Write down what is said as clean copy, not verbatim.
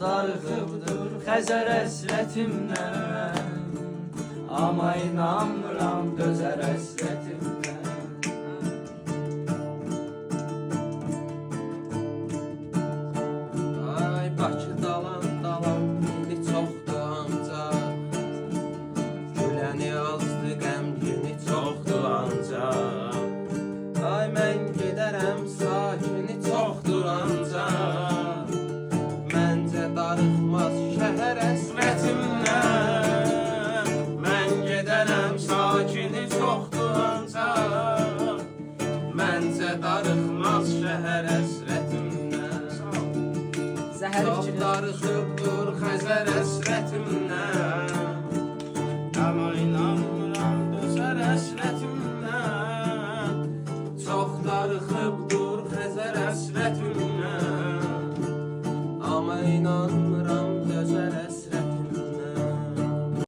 darıxıbdır Xəzər həsrətimdən. Amma inanmıram dözər həsrətimdən. Ay Bakı dalan dalan indi çoxdur ancaq, güləni azdı qəmgini çoxdur ancaq. Ay mən gedərəm sakini çoxdur ancaq, məncə darıxmaz şəhər həsrətimdən. Mən gedərəm sakini çoxdur ancaq, məncə darıxmaz şəhər həsrətimdən. Zəhər Çox darıxıbdır Xəzər həsrətimdən, amma inanmıram dözər həsrətimdən. Çox darıxıbdır Xəzər həsrətimdən, amma inanmıram